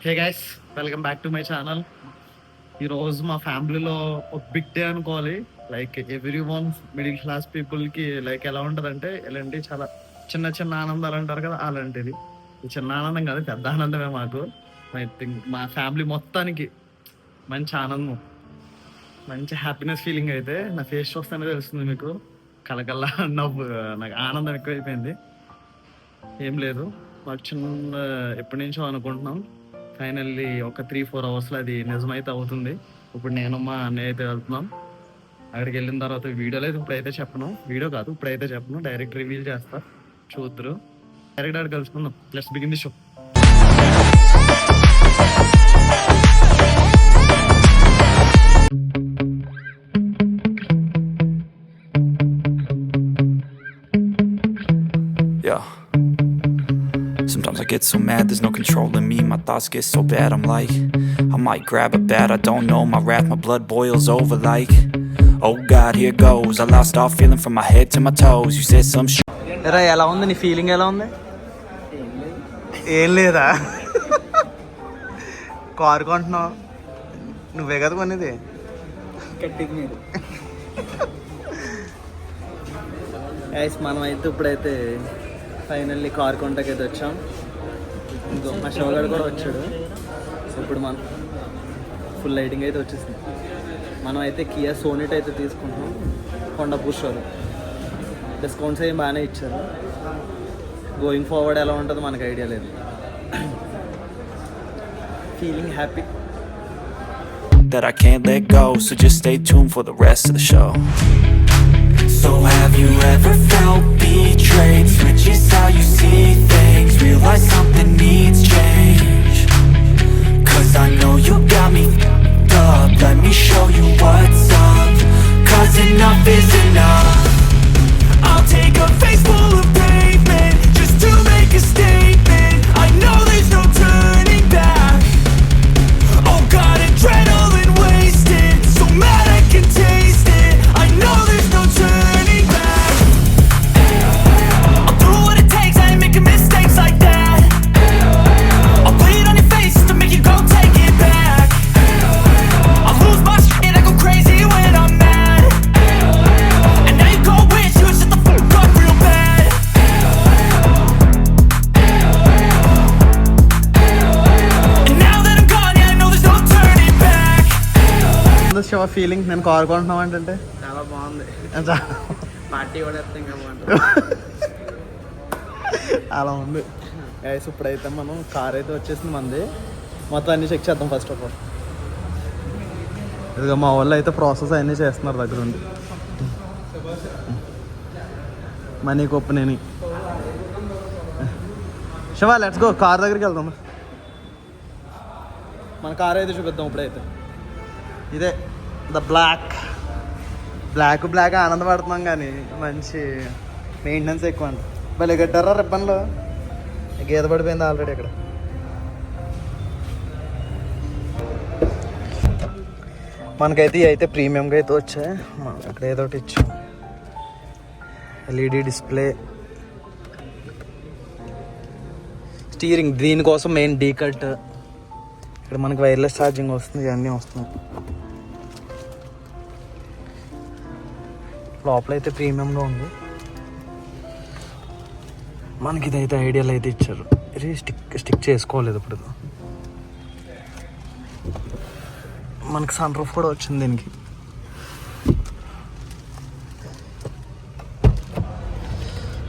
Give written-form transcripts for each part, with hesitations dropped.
Hey guys, welcome back to my channel. ఈరోజు మా ఫ్యామిలీలో ఒక బిగ్ డే అనుకోవాలి. Like every one middle class పీపుల్కి లైక్ ఎలా ఉంటుందంటే ఇలాంటి చాలా చిన్న చిన్న ఆనందాలు అంటారు కదా, అలాంటిది. ఈ చిన్న ఆనందం కాదు, పెద్ద ఆనందమే మాకు. ఐ థింక్ మా ఫ్యామిలీ మొత్తానికి మంచి ఆనందం, మంచి హ్యాపీనెస్ ఫీలింగ్. అయితే నా ఫేస్ చూస్తేనే తెలుస్తుంది మీకు, కలకల్లా నవ్వు, నాకు ఆనందం ఎక్కువైపోయింది. ఏం లేదు, మాకు చిన్న ఎప్పటి నుంచో అనుకుంటున్నాం. ఫైనల్లీ ఒక 3-4 అవర్స్లో అది నిజమైతే అవుతుంది. ఇప్పుడు నేను మా అన్నయ్య అయితే వెళ్తున్నాం. అక్కడికి వెళ్ళిన తర్వాత వీడియోలో అయితే ఇప్పుడైతే చెప్పను, వీడియో కాదు ఇప్పుడైతే చెప్పను, డైరెక్ట్ రివీల్ చేస్తా, చూద్దరు. డైరెక్ట్ ఆడ కలుసుకుందాం. Let's begin the show. Yeah. Sometimes I get so mad, there's no controlling me. My thoughts get so bad, I'm like, I might grab a bat, I don't know. My wrath, my blood boils over like, oh God, here goes. I lost all feeling from my head to my toes. You said some shit. ఎరా ఎలా ఉంది నీ feeling? ఎలా ఉంది? ఏం లేదా? Car కొంటున్నావు నువ్వే కదా కొనేది? మనం అయితే ఇప్పుడైతే ఫైనల్లీ కార్ కొంటకి అయితే వచ్చాం. ఇంకో మా షోగాడు కూడా వచ్చాడు. సో ఇప్పుడు మనం ఫుల్ లైటింగ్ అయితే వచ్చేసింది. మనం అయితే కియా సోనెట్ అయితే తీసుకుంటున్నాం కొండాపూర్ షోలో. డిస్కౌంట్స్ ఏం బాగానే ఇచ్చారు. గోయింగ్ ఫార్వర్డ్ ఎలా ఉంటుందో మనకు ఐడియా లేదు. Feeling happy That I can't let go, so just stay tuned for the rest of the show. So have you ever felt betrayed? Switches how you see things, realize something needs change. Cause I know you got me f***ed up, let me show you what's up. Cause enough is enough. I'll take a face full of pavement just to make a statement. I know there's no turning back. Oh God, adrenaline wasted, so mad I can taste it. I know there's no turning back. I'll do what it takes, I ain't making mistakes like that. I'll play it on your face to make you go take it back. I'll lose my shit, I go crazy when I'm mad. And now you go wish you would shut the fuck up real bad. And now that I'm gone, yeah, I know there's no turning back. Shiva feeling నేను car కొంటున్నాం అంటే చాలా బాగుంది. Party కూడా అలా ఉంది. Guys ఇప్పుడైతే మనం కార్ అయితే వచ్చేసింది మంది. మొత్తం అన్నీ చెక్ చేద్దాం ఫస్ట్ ఆఫ్ ఆల్. ఇదిగో మా వాళ్ళు అయితే ప్రాసెస్ అన్నీ చేస్తున్నారు దగ్గర ఉంది. Mani Koppuneni Siva let's go, car దగ్గరికి వెళ్దాం. మన కార్ అయితే చూపిద్దాం ఇప్పుడైతే. ఇదే ద బ్లాక్ ఆనందపడుతున్నాం, కానీ మంచి మెయింటెనెన్స్ ఎక్కువ అండి. భలే కట్టారా రిబ్బన్లో. గీత పడిపోయింది ఆల్రెడీ అక్కడ. మనకైతే ఇవి అయితే ప్రీమియంగా అయితే వచ్చాయి. అక్కడ ఏదో ఒకటి ఇచ్చాం. ఎల్ఈడి డిస్ప్లే, స్టీరింగ్, దీనికోసం మెయిన్ డీ కట్. ఇక్కడ మనకి వైర్లెస్ ఛార్జింగ్ వస్తుంది, ఇవన్నీ వస్తున్నాయి. లోపల అయితే ప్రీమియంగా ఉంది. మనకి ఇదైతే ఐడియాలు అయితే ఇచ్చారు. ఇది స్టిక్ చేసుకోలేదు ఇప్పుడు. మనకి సన్ రూఫ్ కూడా వచ్చింది దీనికి.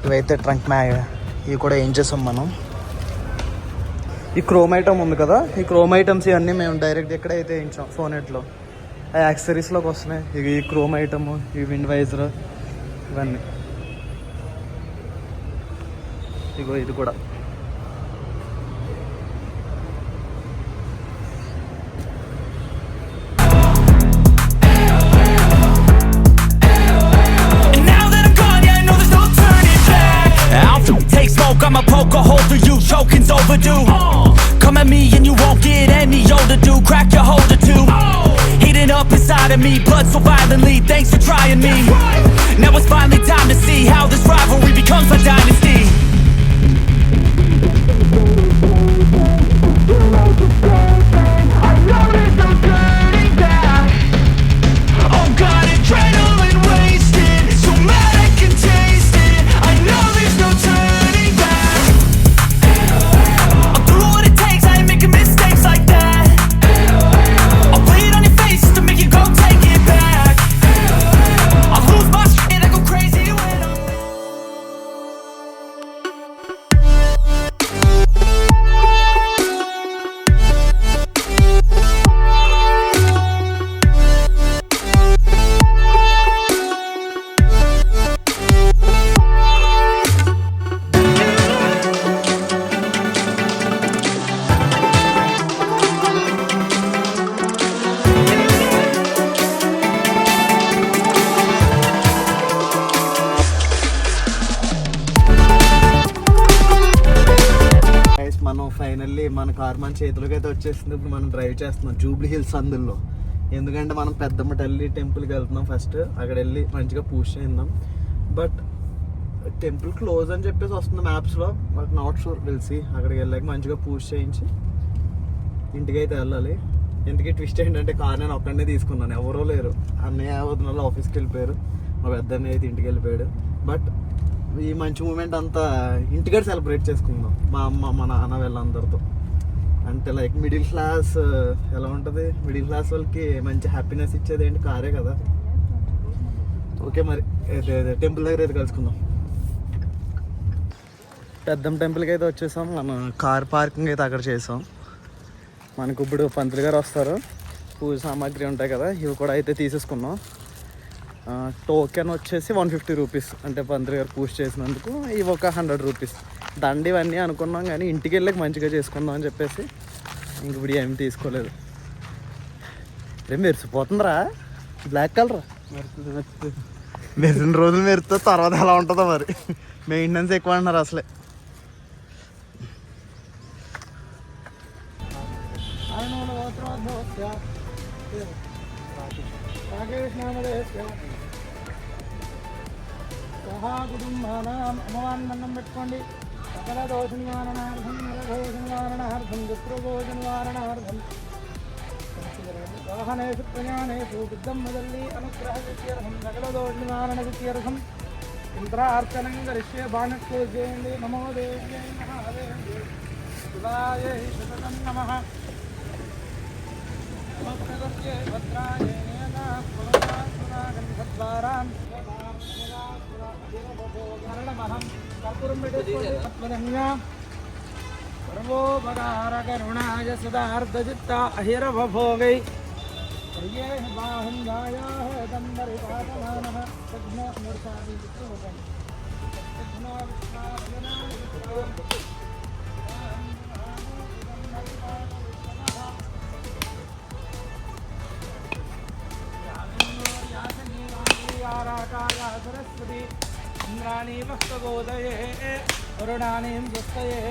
ఇవైతే ట్రంక్ మ్యాగ్, ఇవి కూడా ఏం చేసాం మనం. ఈ క్రోమ్ ఐటమ్ ఉంది కదా, ఈ క్రోమ్ ఐటమ్స్ ఇవన్నీ మేము డైరెక్ట్ ఎక్కడైతే వేయించాం సోనెట్లో, ఆ యాక్సరీస్లోకి వస్తున్నాయి. ఇవి ఈ క్రోమ్ ఐటమ్, ఈ విండ్ వైజర్, ఇవన్నీ. ఇగో ఇది కూడా. Take smoke, I'ma poke a hole through you, choking's overdue. Come at me and you won't get any older, dude. Crack your holder too. Heating up inside of me, blood so violently. Thanks for trying me. Now it's finally time to see how this rivalry becomes a dynasty. Car మన చేతిలోకి అయితే వచ్చేసింది. ఇప్పుడు మనం drive చేస్తున్నాం Jubilee hills సందుల్లో. ఎందుకంటే మనం పెద్దమ్మ తల్లి టెంపుల్కి వెళ్తున్నాం. ఫస్ట్ అక్కడ వెళ్ళి మంచిగా పూజ చేద్దాం. బట్ టెంపుల్ క్లోజ్ అని చెప్పేసి వస్తుంది మ్యాప్స్లో, బట్ నాట్ షూర్, తెలిసి అక్కడికి వెళ్ళాక మంచిగా పూజ చేయించి ఇంటికి అయితే వెళ్ళాలి. ఇంటికి ట్విస్ట్ ఏంటంటే కార్ నేను ఒక్కడనే తీసుకున్నాను, ఎవరో లేరు. అన్నయ్య వదిన ఆఫీస్కి వెళ్ళిపోయారు, మా పెద్ద అన్నయ్య అయితే ఇంటికి వెళ్ళిపోయాడు. బట్ ఈ మంచి మూమెంట్ అంతా ఇంటికాడ సెలబ్రేట్ చేసుకుందాం మా అమ్మ మా నాన్న వీళ్ళందరితో. అంటే లైక్ మిడిల్ క్లాస్ ఎలా ఉంటుంది, మిడిల్ క్లాస్ వాళ్ళకి మంచి హ్యాపీనెస్ ఇచ్చేది ఏంటి కారే కదా. ఓకే మరి టెంపుల్ దగ్గర అయితే కలుసుకుందాం. పెద్దమ్మ టెంపుల్కి అయితే వచ్చేసాం. మనం కార్ పార్కింగ్ అయితే అక్కడ చేసాం. మనకు ఇప్పుడు పంతులు గారు వస్తారు, పూజ సామాగ్రి ఉంటాయి కదా, ఇవి కూడా అయితే తీసేసుకున్నాం. టోకెన్ వచ్చేసి 150 రూపీస్, అంటే పంతులు గారు పూజ చేసినందుకు. ఇవి ఒక 100 రూపీస్. దండి ఇవన్నీ అనుకున్నాం, కానీ ఇంటికి వెళ్ళాక మంచిగా చేసుకుందాం అని చెప్పేసి ఇంక ఇప్పుడు ఏమి తీసుకోలేదు. రేపు మెరిసిపోతుందిరా, బ్లాక్ కలర్ మెరిసిన రోజులు మెరుతో తర్వాత ఎలా ఉంటుందో మరి. మెయింటెనెన్స్ ఎక్కువ అంటున్నారు అసలే. అమ్మవారిన్నం పెట్టుకోండి. సకల దోష నివారణార్థం, నరదోష నివారణార్థం, శత్రుదోష నివారణార్థం వాహనేషు ప్రయాణేషు బుద్ధం మొదల్లి అనుగ్రహ సిద్ధ్యర్థం, సకల దోష నివారణ సిద్ధ్యర్థం యంత్రార్చనం కరిష్యే. బాణక్లు చేయండి. నమో దేవ్యై మహాదేవ్యై శివాయై శతతం నమః. నమస్తే భద్రాయ నేనాగంధద్వారాం మరణమహం కర్పూరం పెట్టేసుకోండి. సర్వోపకారకరుణాయ సదార్థజిత్త అహిరవభోగై ప్రియే బాహుంజాయాః దంబరిపాదమానః సజ్ఞ మూర్ఛాది విష్ణుముఖం సజ్ఞ సరస్వతి ఇంద్రాణీ భక్తగోదయే వరుణానీం దుస్తయే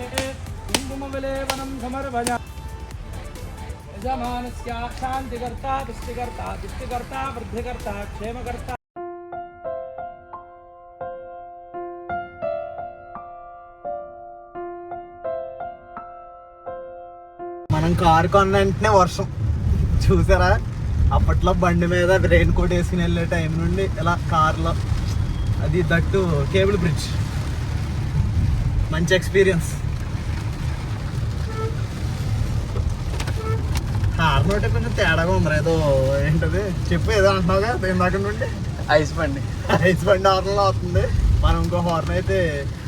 కుంకుమవిలేవనం సమర్భజ. యజమానస్య శాంతికర్త దుష్టికర్త దుష్టికర్త వృద్ధికర్త క్షేమకర్త. మనం కారు కొన్న వెంటనే వర్షం చూసారా. అప్పట్లో బండి మీద రెయిన్ కోట్ వేసుకుని వెళ్ళే టైం నుండి ఇలా కార్లో, అది దట్టు కేబుల్ బ్రిడ్జ్, మంచి ఎక్స్పీరియన్స్. హార్న్ ఒకటి కొంచెం తేడాగా ఉంది, ఏదో ఏంటది చెప్పు, ఏదో అంటున్నావుగా ఇందాక నుండి. ఐస్ బండి హార్న్లో అవుతుంది. మనం ఇంకో హార్న్ అయితే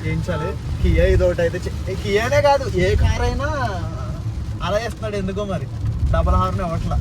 వేయించాలి. కియా ఇదొకటి అయితే, కియానే కాదు ఏ కార్ అయినా అలా వేస్తున్నాడు ఎందుకో మరి, డబల్ హార్న్ ఇవ్వట్లా.